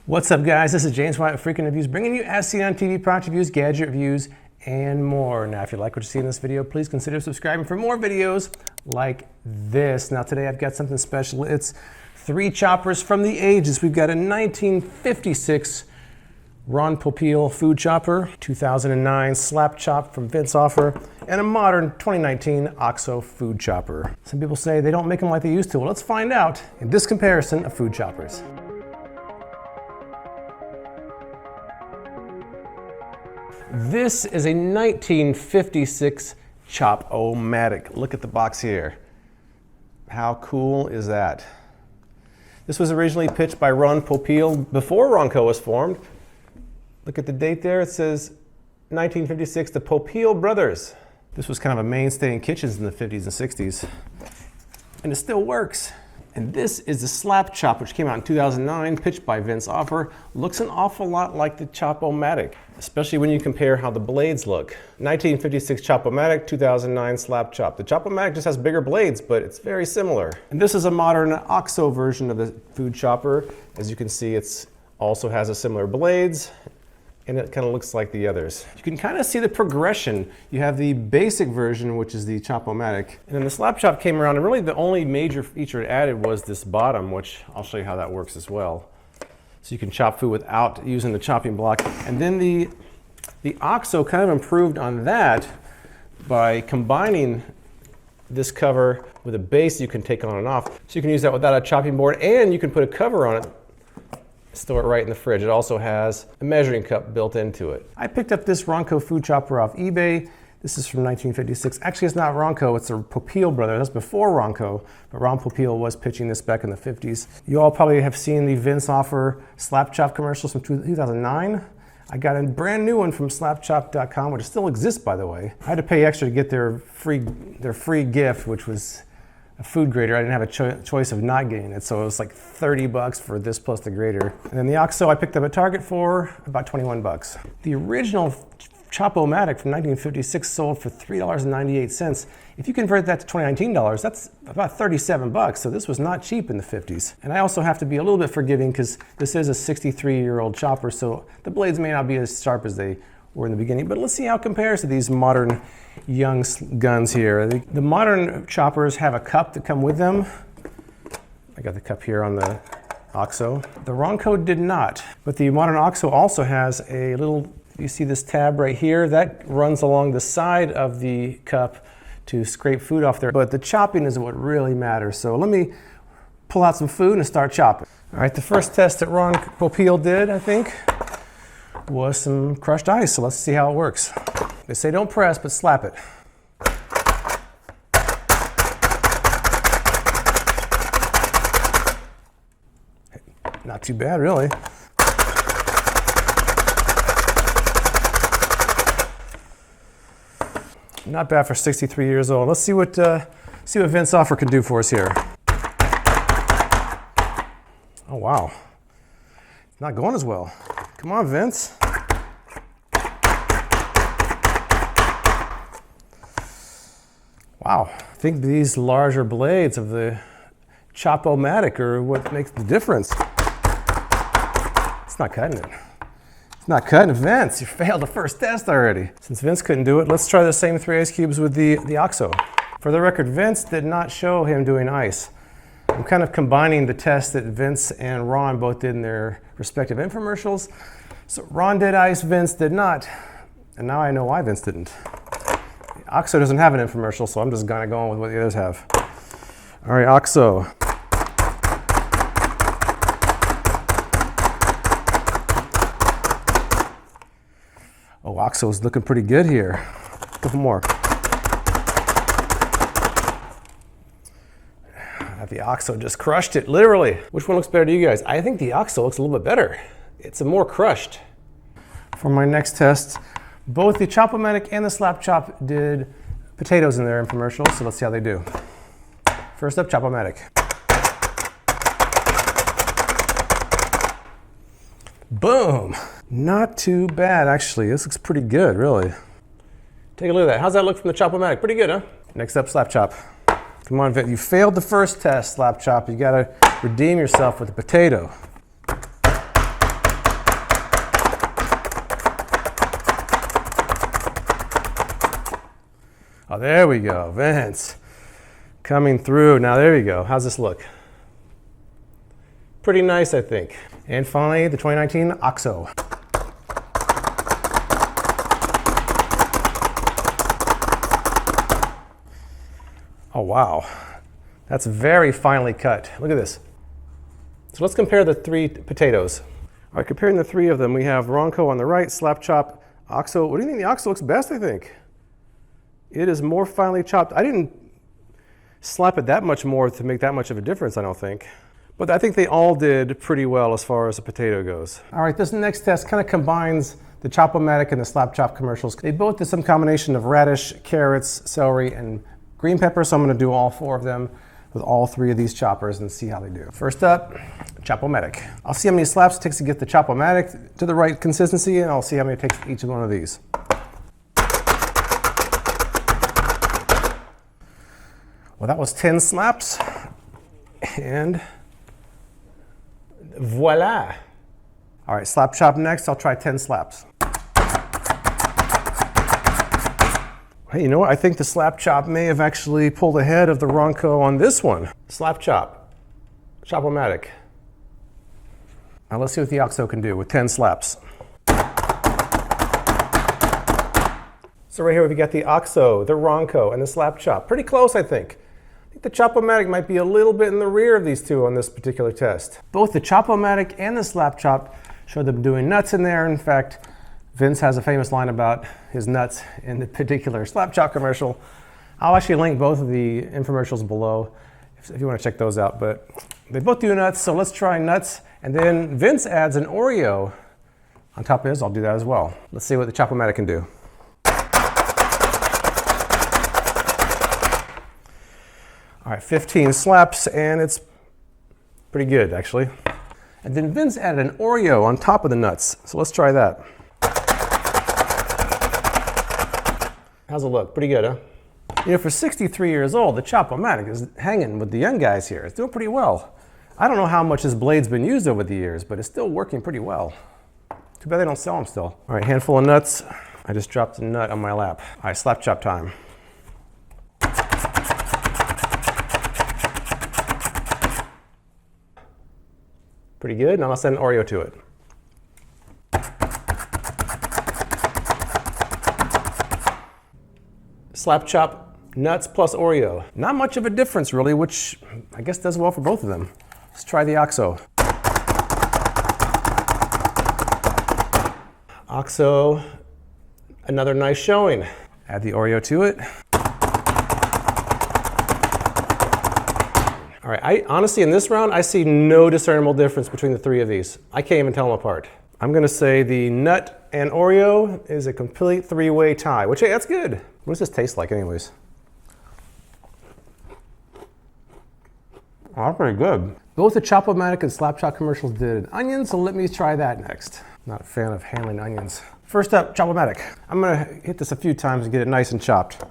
What's up, guys? This is James White with Freaking Reviews, bringing you as seen on TV product reviews, gadget reviews, and more. Now, if you like what you see in this video, please consider subscribing for more videos like this. Now, today I've got something special. It's 3 choppers from the ages. We've got a 1956 Ron Popeil food chopper, 2009 slap chop from Vince Offer, and a modern 2019 Oxo food chopper. Some people say they don't make them like they used to. Well, let's find out in this comparison of food choppers. This is a 1956 Chop-O-Matic. Look at the box here. How cool is that? This was originally pitched by Ron Popeil before Ronco was formed. Look at the date there. It says 1956, the Popeil brothers. This was kind of a mainstay in kitchens in the 50s and 60s. And it still works. And this is the slap chop, which came out in 2009, pitched by Vince Offer. Looks an awful lot like the Chop-O-Matic, especially when you compare how the blades look. 1956 Chop-O-Matic, 2009 slap chop. The Chop-O-Matic just has bigger blades, but it's very similar. And this is a modern Oxo version of the food chopper. As you can see, it also has a similar blades, and it kind of looks like the others. You can kind of see the progression. You have the basic version, which is the Chop-O-Matic, and then the slap chop came around, and really the only major feature it added was this bottom, which I'll show you how that works as well. So you can chop food without using the chopping block. And then the Oxo kind of improved on that by combining this cover with a base you can take on and off. So you can use that without a chopping board, and you can put a cover on it, store it right in the fridge. It also has a measuring cup built into it. I picked up this Ronco food chopper off eBay. This is from 1956. Actually, it's not Ronco, it's a Popeil brother. That's before Ronco, but Ron Popeil was pitching this back in the 50s. You all probably have seen the Vince Offer slap chop commercials from 2009. I got a brand new one from slapchop.com, which still exists, by the way. I had to pay extra to get their free gift, which was a food grater. I didn't have a choice of not getting it, so it was like 30 bucks for this plus the grater. And then the Oxo I picked up at Target for about 21 bucks. The original Chop-O-Matic from 1956 sold for $3.98. If you convert that to 2019 dollars, that's about 37 bucks, so this was not cheap in the 50s. And I also have to be a little bit forgiving because this is a 63-year-old chopper, so the blades may not be as sharp as they were in the beginning, but let's see how it compares to these modern young guns here. The modern choppers have a cup that come with them. I got the cup here on the Oxo. The Ronco did not, but the modern Oxo also has a little, you see this tab right here, that runs along the side of the cup to scrape food off there, but the chopping is what really matters. So let me pull out some food and start chopping. All right, the first test that Ron Popeil did, I think, was some crushed ice, so let's see how it works. They say don't press, but slap it. Not too bad, really. Not bad for 63 years old. Let's see what Vince Offer can do for us here. Oh, wow. It's not going as well. Come on, Vince. Wow, I think these larger blades of the Chop-O-Matic are what makes the difference. It's not cutting it. It's not cutting. Vince, you failed the first test already. Since Vince couldn't do it, let's try the same 3 ice cubes with the Oxo. For the record, Vince did not show him doing ice. I'm kind of combining the tests that Vince and Ron both did in their respective infomercials. So Ron did ice, Vince did not. And now I know why Vince didn't. The Oxo doesn't have an infomercial, so I'm just kind of going with what the others have. All right, Oxo. Oh, Oxo's looking pretty good here. A couple more. The Oxo just crushed it, literally. Which one looks better to you guys? I think the Oxo looks a little bit better. It's a more crushed. For my next test, both the Chop-O-Matic and the slap chop did potatoes in their infomercials, so let's see how they do. First up, Chop-O-Matic. Boom! Not too bad, actually. This looks pretty good, really. Take a look at that. How's that look from the Chop-O-Matic? Pretty good, huh? Next up, slap chop. Come on, Vin. You failed the first test, slap chop. You gotta redeem yourself with a potato. Oh, there we go, Vince. Coming through. Now there we go. How's this look? Pretty nice, I think. And finally, the 2019 Oxo. Oh, wow. That's very finely cut. Look at this. So let's compare the three potatoes. All right, comparing the three of them, we have Ronco on the right, Slap Chop, Oxo. What do you think? The Oxo looks best, I think. It is more finely chopped. I didn't slap it that much more to make that much of a difference, I don't think. But I think they all did pretty well as far as the potato goes. All right, this next test kind of combines the Chop-O-Matic and the Slap Chop commercials. They both did some combination of radish, carrots, celery, and green pepper, so I'm gonna do all four of them with all three of these choppers and see how they do. First up, Chop-O-Matic. I'll see how many slaps it takes to get the Chop-O-Matic to the right consistency, and I'll see how many it takes for each one of these. Well, that was 10 slaps, and voila. All right, Slap Chop next. I'll try 10 slaps. Hey, you know what? I think the Slap Chop may have actually pulled ahead of the Ronco on this one. Slap Chop, Chop-O-Matic. Now let's see what the Oxo can do with 10 slaps. So right here we've got the Oxo, the Ronco, and the Slap Chop. Pretty close, I think. I think the Chop-O-Matic might be a little bit in the rear of these two on this particular test. Both the Chop-O-Matic and the Slap Chop show them doing nuts in there. In fact, Vince has a famous line about his nuts in the particular Slap Chop commercial. I'll actually link both of the infomercials below if you want to check those out. But they both do nuts, so let's try nuts. And then Vince adds an Oreo on top of his. I'll do that as well. Let's see what the Chop-O-Matic can do. All right, 15 slaps, and it's pretty good, actually. And then Vince added an Oreo on top of the nuts. So let's try that. How's it look? Pretty good, huh? You know, for 63 years old, the Chop-O-Matic is hanging with the young guys here. It's doing pretty well. I don't know how much this blade's been used over the years, but it's still working pretty well. Too bad they don't sell them still. All right, handful of nuts. I just dropped a nut on my lap. All right, Slap Chop time. Pretty good. Now let's add an Oreo to it. Slap Chop, nuts plus Oreo. Not much of a difference really, which I guess does well for both of them. Let's try the Oxo. Oxo, another nice showing. Add the Oreo to it. All right, honestly in this round, I see no discernible difference between the three of these. I can't even tell them apart. I'm gonna say the nut and Oreo is a complete three-way tie, which, hey, that's good. What does this taste like anyways? Oh, that's pretty good. Both the Chop-O-Matic and Slap Chop commercials did onions, so let me try that next. Not a fan of handling onions. First up, Chop-O-Matic. I'm gonna hit this a few times and get it nice and chopped.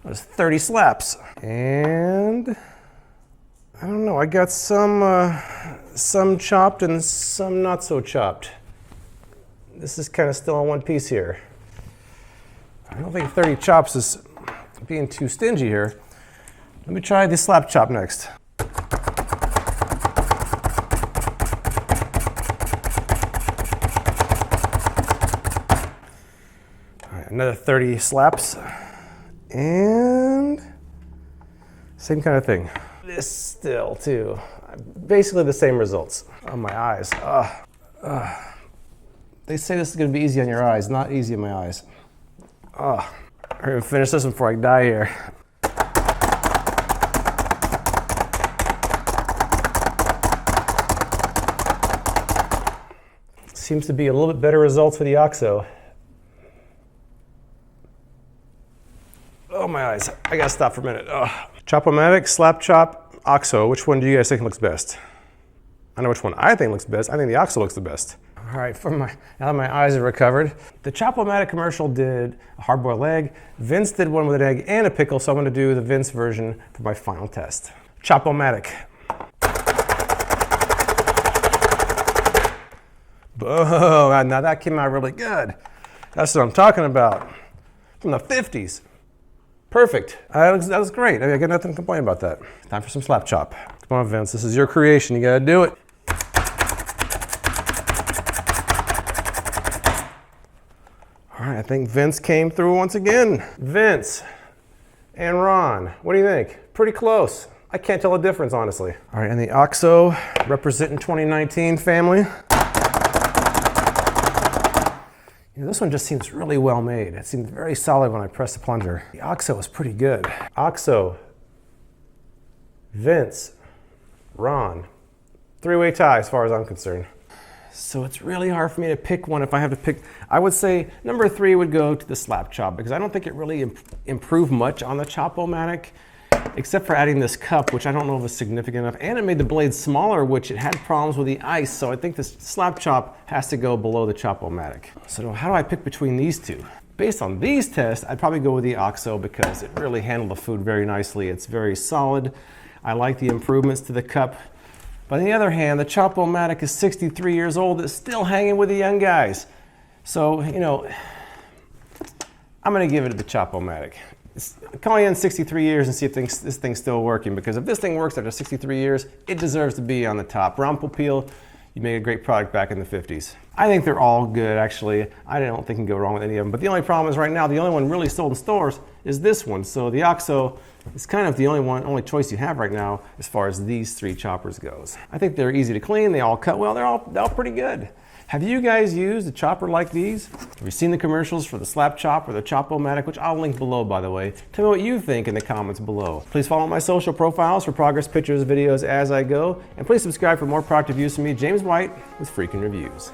That was 30 slaps. And I don't know, I got some chopped and some not so chopped. This is kind of still on one piece here. I don't think 30 chops is being too stingy here. Let me try the Slap Chop next. All right, another 30 slaps. And same kind of thing. This still too. Basically the same results. On my eyes. They say this is gonna be easy on your eyes, not easy on my eyes. I'm gonna finish this before I die here. Seems to be a little bit better results for the Oxo. Oh, my eyes. I gotta stop for a minute. Chop-O-Matic, Slap Chop, Oxo. Which one do you guys think looks best? I know which one I think looks best. I think the Oxo looks the best. All right, now that my eyes are recovered, the Chop-O-Matic commercial did a hard-boiled egg. Vince did one with an egg and a pickle, so I'm gonna do the Vince version for my final test. Chop-O-Matic. Boom, now that came out really good. That's what I'm talking about. From the 50s. Perfect. That was great. I got nothing to complain about that. Time for some slap chop. Come on, Vince, this is your creation. You gotta do it. All right, I think Vince came through once again. Vince and Ron, what do you think? Pretty close. I can't tell the difference, honestly. All right, and the Oxo representing 2019 family. You know, this one just seems really well made. It seems very solid when I press the plunger. The Oxo is pretty good. Oxo, Vince, Ron. Three-way tie as far as I'm concerned. So it's really hard for me to pick one if I have to pick. I would say number 3 would go to the slap chop because I don't think it really improved much on the Chop-O-Matic, except for adding this cup, which I don't know if is significant enough. And it made the blade smaller, which it had problems with the ice. So I think this slap chop has to go below the Chop-O-Matic. So how do I pick between these two? Based on these tests, I'd probably go with the Oxo because it really handled the food very nicely. It's very solid. I like the improvements to the cup. But on the other hand, the Chop-O-Matic is 63 years old. It's still hanging with the young guys. So, you know, I'm going to give it to the Chop-O-Matic. Call you in 63 years and see if this thing's still working, because if this thing works after 63 years, it deserves to be on the top. Ron Popeil, you made a great product back in the 50s. I think they're all good, actually. I don't think you can go wrong with any of them. But the only problem is right now, the only one really sold in stores is this one. So the Oxo is kind of the only choice you have right now as far as these 3 choppers goes. I think they're easy to clean. They all cut well. They're all pretty good. Have you guys used a chopper like these? Have you seen the commercials for the slap chop or the Chop-O-Matic, which I'll link below, by the way? Tell me what you think in the comments below. Please follow my social profiles for progress pictures, videos as I go. And please subscribe for more product reviews from me, James White, with Freakin' Reviews.